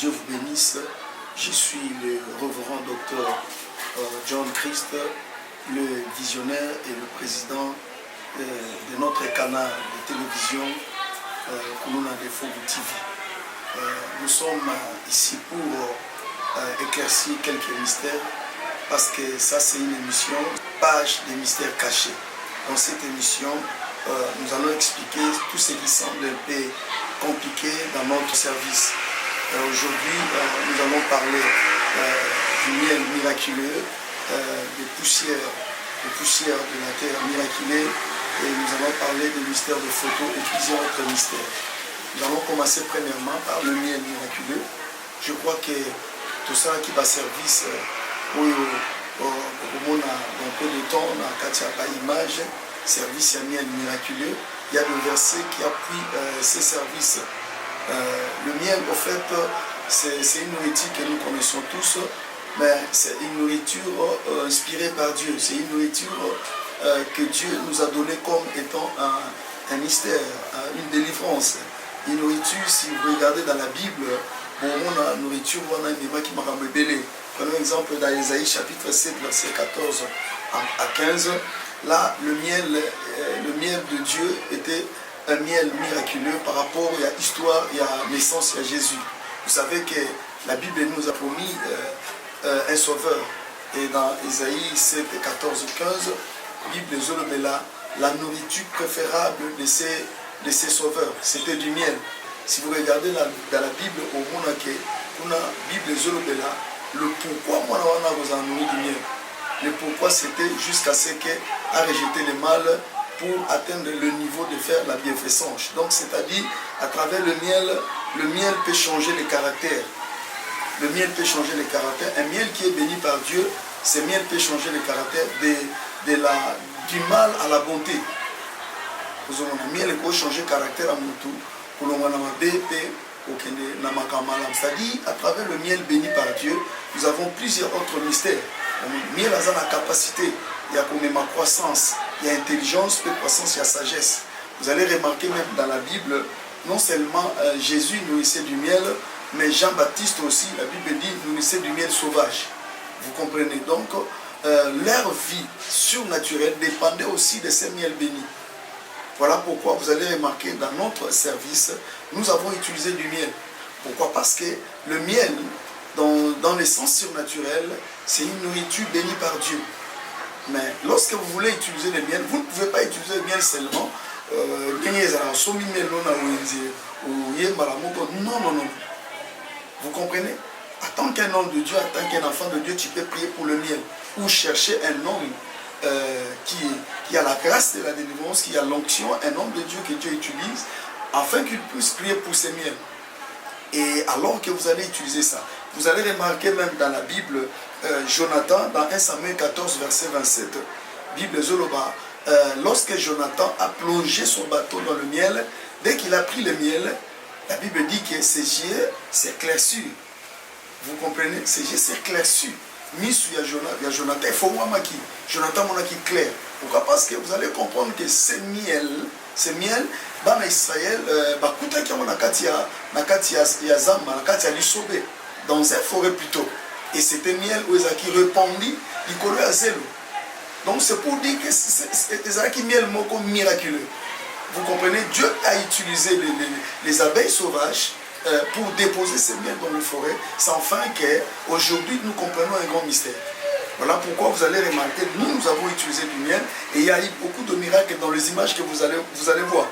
Dieu vous bénisse. Je suis le reverend docteur John Christ, le visionnaire et le président de notre canal de télévision Kuluna Defo TV. Nous sommes ici pour éclaircir quelques mystères parce que ça c'est une émission, page des mystères cachés. Dans cette émission, nous allons expliquer tout ce qui semble un peu compliqué dans notre service. Aujourd'hui, nous allons parler du miel miraculeux, des poussières de la terre miraculée, et nous allons parler des mystères de photos et plusieurs autres mystères. Nous allons commencer premièrement par le miel miraculeux. Je crois que tout ça qui va service dans peu de temps, dans la image, service à miel miraculeux. Il y a le verset qui appuie ces services. Le miel, au fait, c'est une nourriture que nous connaissons tous, mais c'est une nourriture inspirée par Dieu. C'est une nourriture que Dieu nous a donnée comme étant un mystère, une délivrance. Une nourriture, si vous regardez dans la Bible, on a une nourriture, on a une image qui m'a rebellé. Prenons l'exemple d'Ésaïe chapitre 7, verset 14 à 15. Là, le miel de Dieu était un miel miraculeux par rapport à l'histoire, il y a naissance, il y a Jésus. Vous savez que la Bible nous a promis un sauveur. Et dans Ésaïe 7, 14, 15, la Bible nous a la nourriture préférable de ces sauveurs. C'était du miel. Si vous regardez dans la Bible, au monde la Bible le pourquoi moi vous en nourri du miel. Le pourquoi c'était jusqu'à ce qu'elle a rejeté le mal pour atteindre le niveau de faire la bienfaisance. Donc c'est-à-dire, à travers le miel peut changer les caractères. Le miel peut changer les caractères. Un miel qui est béni par Dieu, ce miel peut changer les caractères du mal à la bonté. Le miel peut changer le caractère à mon tour. C'est-à-dire, à travers le miel béni par Dieu, nous avons plusieurs autres mystères. Le miel a la capacité, il y a comme ma croissance, il y a intelligence, il y a croissance, il y a sagesse. Vous allez remarquer même dans la Bible, non seulement Jésus nourrissait du miel, mais Jean-Baptiste aussi, la Bible dit, nourrissait du miel sauvage. Vous comprenez donc, leur vie surnaturelle dépendait aussi de ces miels bénis. Voilà pourquoi vous allez remarquer dans notre service, nous avons utilisé du miel. Pourquoi? Parce que le miel, dans le sens surnaturel, c'est une nourriture bénie par Dieu. Mais lorsque vous voulez utiliser le miel, vous ne pouvez pas utiliser le miel seulement. Non. Vous comprenez? En tant qu'un homme de Dieu, en tant qu'un enfant de Dieu, tu peux prier pour le miel. Ou chercher un homme qui a la grâce de la délivrance, qui a l'onction, un homme de Dieu que Dieu utilise, afin qu'il puisse prier pour ces miels. Et alors que vous allez utiliser ça, vous allez remarquer même dans la Bible, Jonathan, dans 1 Samuel 14, verset 27, Bible Zoloba, lorsque Jonathan a plongé son bateau dans le miel, dès qu'il a pris le miel, la Bible dit que ses yeux s'éclaircissent. Vous comprenez? Ses yeux s'éclaircissent. Misu ya Jonathan, il faut moi qui Jonathan mon qui clair. Pourquoi? Parce que vous allez comprendre que ce miel, dans Israël, dans une forêt plutôt. Et c'était miel où ils ont répandu, il collait à zéro. Donc c'est pour dire que c'est un miel miraculeux. Vous comprenez? Dieu a utilisé les abeilles sauvages pour déposer ces miels dans les forêts, sans fin qu'aujourd'hui nous comprenons un grand mystère. Voilà pourquoi vous allez remarquer, nous avons utilisé du miel et il y a eu beaucoup de miracles dans les images que vous allez voir.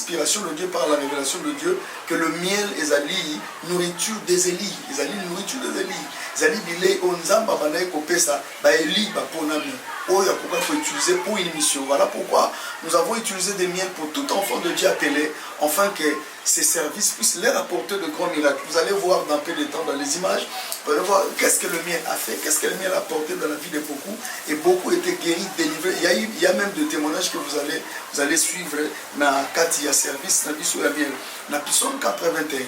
inspiration de Dieu, par la révélation de Dieu, que le miel est la nourriture des Élis. Ils allaient nourriture des Élis. Ils allaient bilé onzamba banaï kopesa ba Élie ba ponami. Oh, il y a pourquoi il faut utiliser pour une mission. Voilà pourquoi nous avons utilisé des miels pour tout enfant de Dieu appelé, afin que ces services puissent leur apporter de grands miracles. Vous allez voir dans peu de temps dans les images, vous allez voir qu'est-ce que le miel a fait, qu'est-ce que le miel a apporté dans la vie de beaucoup. Et beaucoup étaient guéris, délivrés. Il y a même des témoignages que vous allez suivre dans Katia service, dans le miel. Dans Psaume 81,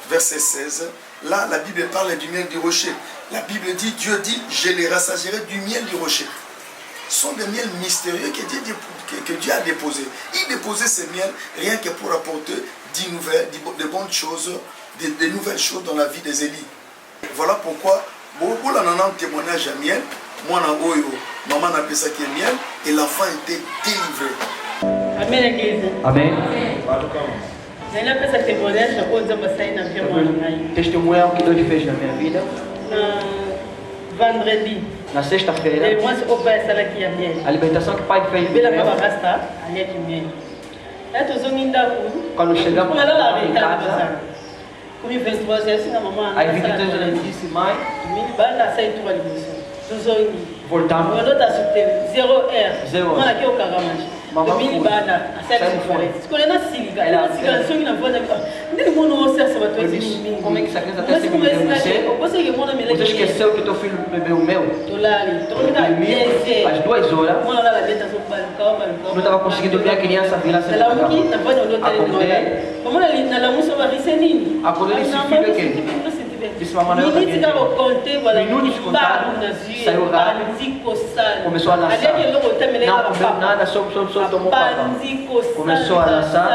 verset 16, là la Bible parle du miel du rocher. La Bible dit, Dieu dit, je les rassasierai du miel du rocher. Ce sont des miels mystérieux que Dieu a déposés. Il déposait ces miels rien que pour apporter de bonnes choses, de nouvelles choses dans la vie des Élis. Voilà pourquoi, beaucoup là un témoignage à miel, moi na oyo, maman n'a appelé ça qui est miel, et l'enfant était délivré. Amen l'église. Amen. J'ai appelé ça témoignage, Testemunho que Deus fez na minha vida. Vendredi. Na sexta-feira, a libertação que o pai fez de miel. Quando chegamos em casa, às 23 horas disse, mãe, voltamos. 0 horas. Mamãe foi. Como é que essa criança até se meteu em você? Você esqueceu que teu filho bebeu o mel? Às 2 horas, não estava conseguindo ver a criança virar sem cama. Acordei esse filho aqui. Disse mamãe, não minutos contados, saiu rápido, começou a lançar. Não comeu nada, só tomou papa. Começou a lançar.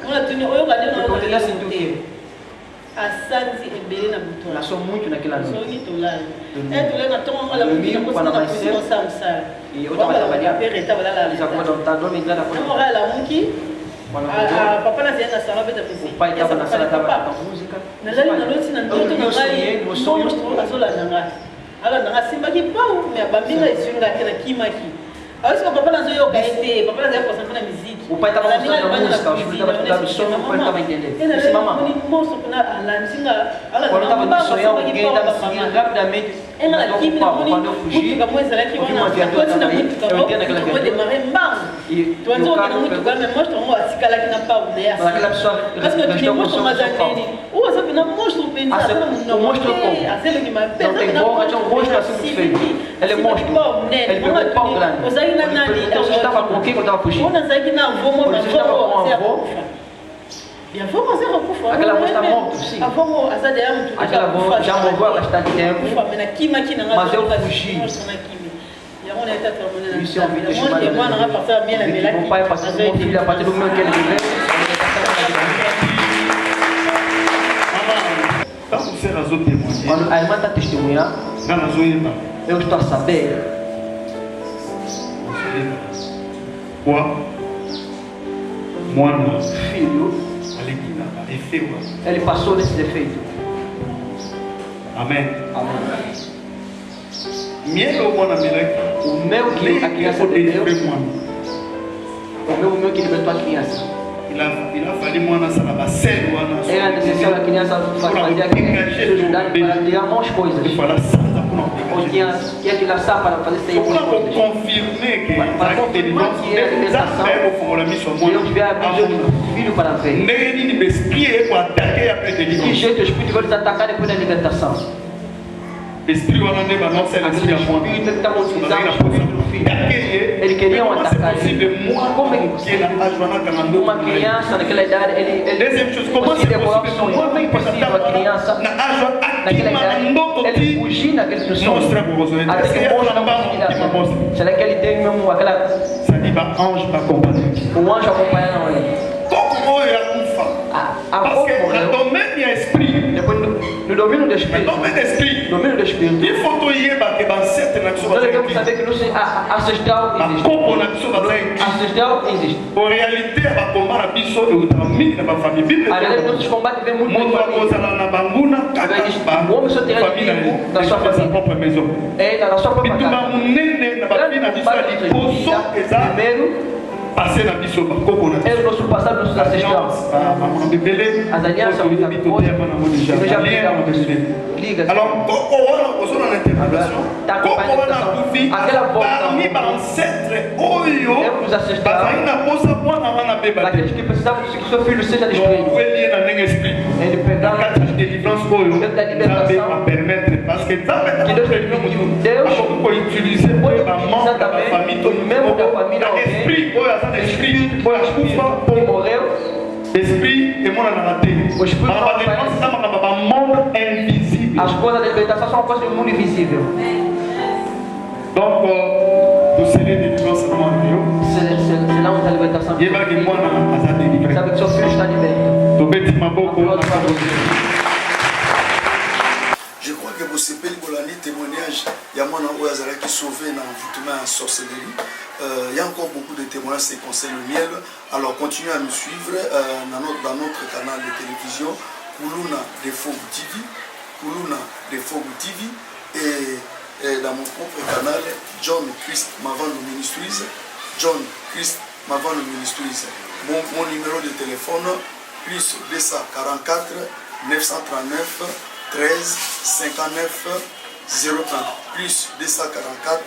Eu teria sentido o quê? Lançou muito naquela noite. Domingo, quando amanheceu, e eu estava trabalhando, eles acordaram, dormindo lá na porta. O pai estava na sala, estava com música. Eu sonhei, meu sonho. O pai estava mostrando a música, os filhos estavam escutando o som, o pai não estava entendendo. Eu disse, mamãe, quando eu estava no sonho, alguém estava seguindo rapidamente. Quando eu fugi, eu vi uma viatura também, eu entrei naquela viatura. E o carro mas aquela pessoa gastou com o som do seu pau. O monstro como? Não tem boca, tinha um monstro assim muito feio. Ele é monstro, ele pegou um pau grande. Então você estava com quem quando estava fugindo? Você estava com um avô? Aquela avó está morta, sim. Aquela avó já morreu há bastante tempo. Mas eu fugi. Isso é um vídeo chamado de meu pai passou meu filho a partir do meu que ele viveu. Quando a irmã está testemunhando, eu estou a saber. Filho, ele passou nesse defeito. Amém. Amém. O meu que a criança bebeu, o meu que libertou a criança. Era necessário a criança fazer aquilo, ajudar para tirar mais coisas. Ou tinha que lançar para fazer seis coisas. Para confirmar que é a libertação, Deus veio abrir o filho para ver. De que jeito o Espírito vai nos atacar depois da libertação? Espírito que está utilizando o Espírito do Filho. Ele queria atacar ele. Como é que uma criança naquela idade, ele conseguia colocar o sonho? Como é possível a criança naquela idade, ele fugir naquele sonho? Até que o monstro não conseguia dar. Será que ele tem mesmo aquela... O anjo acompanhando ele. Parce que le domaine de l'esprit, le domaine de l'esprit, il faut que vous devez savoir que nous ancestral existe. En réalité, nos combats vêm muito dans sa propre maison. Et dans sa propre maison. passé na biso ba koko na é o nosso passado, nossos ancestrais. maman bebele As alianças ko bi to te mana mo déjà liga. alors koko wana ozona na interprétation koko wana kufi parmi ba ancêtre oyo bazali na posa mwana wana beba daqueles que precisavam que seu filho seja destruído. ele na nem esprit Ele pegava quatre de délivrance oyo da libertação va permettre parce que que Deus permitiu que Deus ko utiliser pour ba membre da famille to membro da família esprit oyo asa esprit oyo akufa que morreu. Esprit et mon anaté. O espírito ba monde invisible. As coisas da libertação são coisas do mundo invisível. Donc vous serez délivrance dans mon Dieu. C'est là où a libertação. Il va que moi asa délivré. Sabe que seu filho está liberto. To beti maboko. Je crois que vous savez le témoignage, il y a mon Ouazara qui est sauvé dans l'envoûtement en sorcellerie. Il y a encore beaucoup de témoignages qui concernent le miel. Alors continuez à nous suivre dans notre canal de télévision Kuluna de Fogu TV, Kuluna de Fogu TV et dans mon propre canal John Christ Mavano Ministries, John Christ Mavano Ministries. Mon numéro de téléphone plus 244 939 13 59 030 plus 244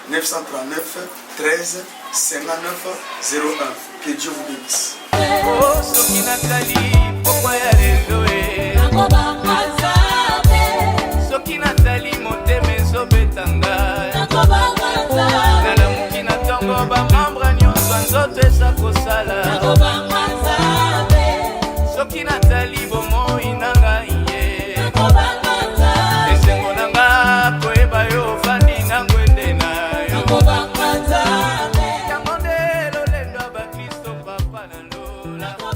939 13 59 01. Que Dieu vous bénisse. La